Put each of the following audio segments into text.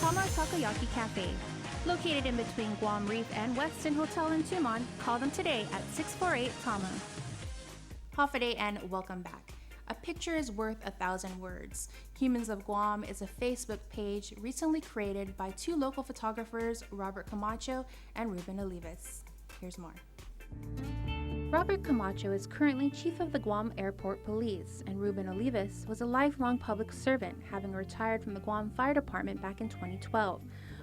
Tama Takoyaki Cafe. Located in between Guam Reef and Westin Hotel in Tumon, call them today at 648 Tama. Hafaday and welcome back. A picture is worth 1,000 words. Humans of Guam is a Facebook page recently created by two local photographers, Robert Camacho and Rueben Olivas. Here's more. Robert Camacho is currently chief of the Guam Airport Police, and Rueben Olivas was a lifelong public servant, having retired from the Guam Fire Department back in 2012.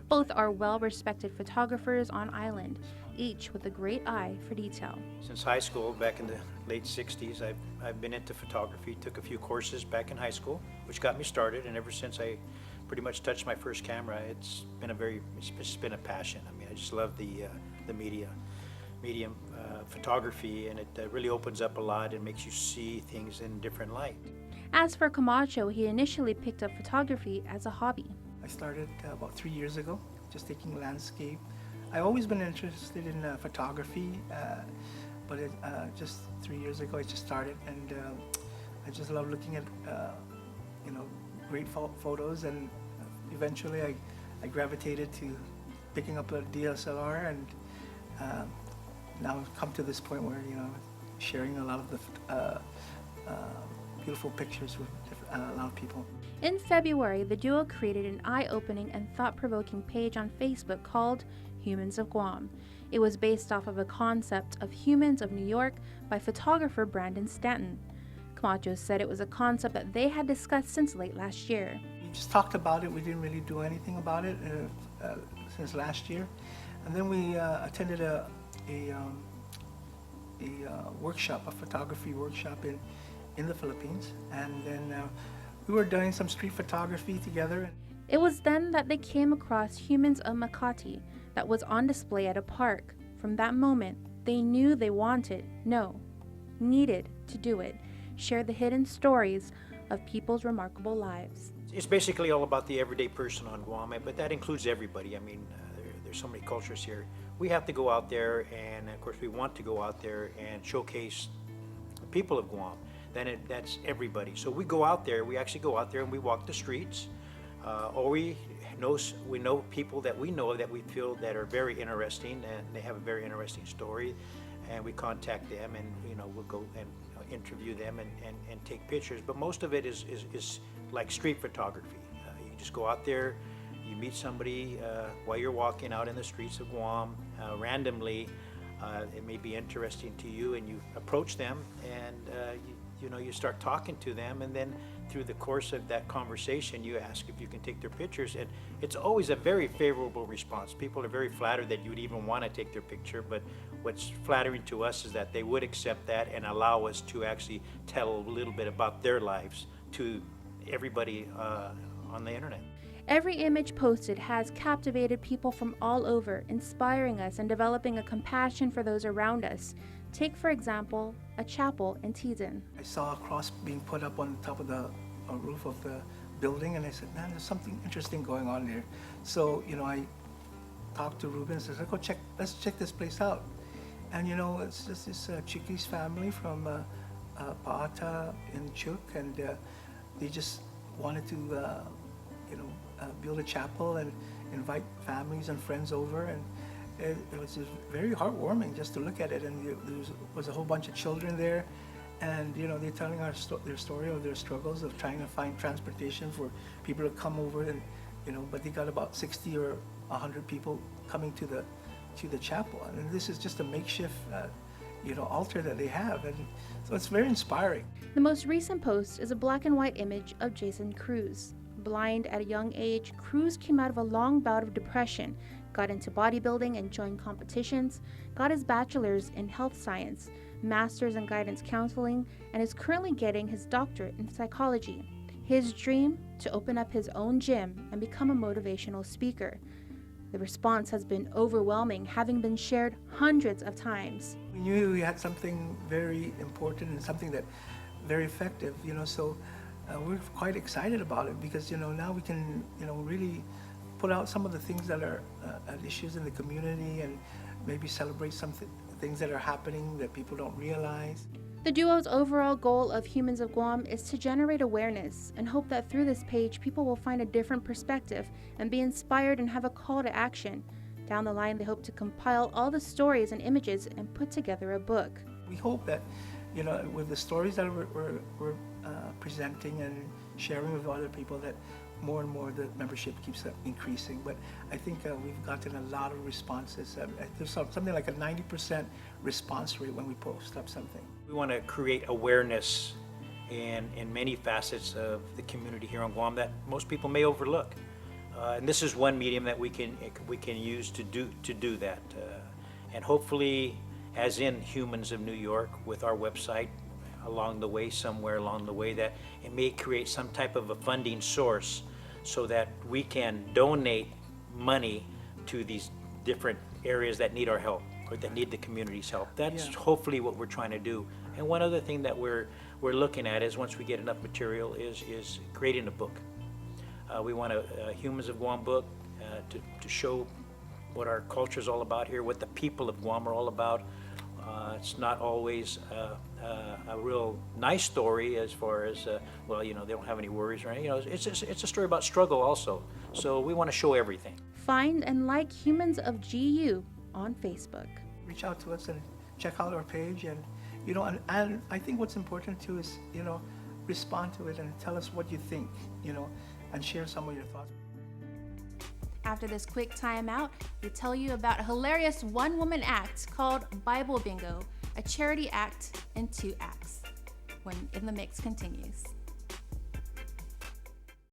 Both are well-respected photographers on island, each with a great eye for detail. Since high school, back in the late 60s, I've been into photography, took a few courses back in high school, which got me started, and ever since I pretty much touched my first camera, it's just been a passion. I mean, I just love the medium photography, and it really opens up a lot and makes you see things in different light. As for Camacho, he initially picked up photography as a hobby. I started about 3 years ago, just taking landscape. I've always been interested in photography, but just 3 years ago I just started, and I just love looking at great photos, and eventually I gravitated to picking up a DSLR, and now I've come to this point where sharing a lot of the beautiful pictures with a lot of people. In February, the duo created an eye-opening and thought-provoking page on Facebook called Humans of Guam. It was based off of a concept of Humans of New York by photographer Brandon Stanton. Camacho said it was a concept that they had discussed since late last year. We just talked about it. We didn't really do anything about it since last year. And then we attended a workshop, a photography workshop in the Philippines. And then we were doing some street photography together. It was then that they came across Humans of Makati that was on display at a park. From that moment, they knew they needed to do it, share the hidden stories of people's remarkable lives. It's basically all about the everyday person on Guam, but that includes everybody. I mean, there's so many cultures here. We have to go out there, and of course we want to go out there and showcase the people of Guam. That's everybody. So we go out there, we actually go out there and we walk the streets, or we know people that we know that we feel that are very interesting, and they have a very interesting story, and we contact them, and we'll go and interview them and take pictures. But most of it is like street photography. You just go out there, you meet somebody while you're walking out in the streets of Guam randomly. It may be interesting to you, and you approach them, and you start talking to them, and then through the course of that conversation you ask if you can take their pictures, and it's always a very favorable response. People are very flattered that you would even want to take their picture, but what's flattering to us is that they would accept that and allow us to actually tell a little bit about their lives to everybody on the internet. Every image posted has captivated people from all over, inspiring us and developing a compassion for those around us. Take, for example, a chapel in Tizon. I saw a cross being put up on top of the roof of the building, and I said, man, there's something interesting going on there. So, I talked to Ruben and said, let's check this place out. And, it's just this Chiquis family from Paata in Chuk, and they just wanted to, build a chapel and invite families and friends over, and it was just very heartwarming just to look at it. And there was a whole bunch of children there, and they're telling their story of their struggles of trying to find transportation for people to come over, and but they got about 60 or 100 people coming to the chapel, and this is just a makeshift altar that they have, and so it's very inspiring. The most recent post is a black and white image of Jason Cruz. Blind at a young age, Cruz came out of a long bout of depression, got into bodybuilding and joined competitions, got his bachelor's in health science, master's in guidance counseling, and is currently getting his doctorate in psychology. His dream: to open up his own gym and become a motivational speaker. The response has been overwhelming, having been shared hundreds of times. We knew we had something very important and something that very effective, so we're quite excited about it, because now we can really put out some of the things that are issues in the community, and maybe celebrate some things that are happening that people don't realize. The duo's overall goal of Humans of Guam is to generate awareness and hope that through this page, people will find a different perspective and be inspired and have a call to action. Down the line, they hope to compile all the stories and images and put together a book. We hope that, with the stories that we're presenting and sharing with other people, that more and more the membership keeps increasing. But I think we've gotten a lot of responses. There's something like a 90% response rate when we post up something. We want to create awareness in many facets of the community here on Guam that most people may overlook. And this is one medium that we can use to do that. And hopefully, as in Humans of New York, with our website, somewhere along the way, that it may create some type of a funding source so that we can donate money to these different areas that need our help or that need the community's help. That's hopefully what we're trying to do. And one other thing that we're looking at is, once we get enough material, is creating a book. We want a Humans of Guam book to show what our culture is all about here, what the people of Guam are all about. It's not always a real nice story as far as, they don't have any worries or anything. It's a story about struggle also. So we want to show everything. Find and like Humans of GU on Facebook. Reach out to us and check out our page, and I think what's important too is, respond to it and tell us what you think, and share some of your thoughts. After this quick timeout, we tell you about a hilarious one-woman act called Bible Bingo, a charity act in 2 acts. When In the Mix continues.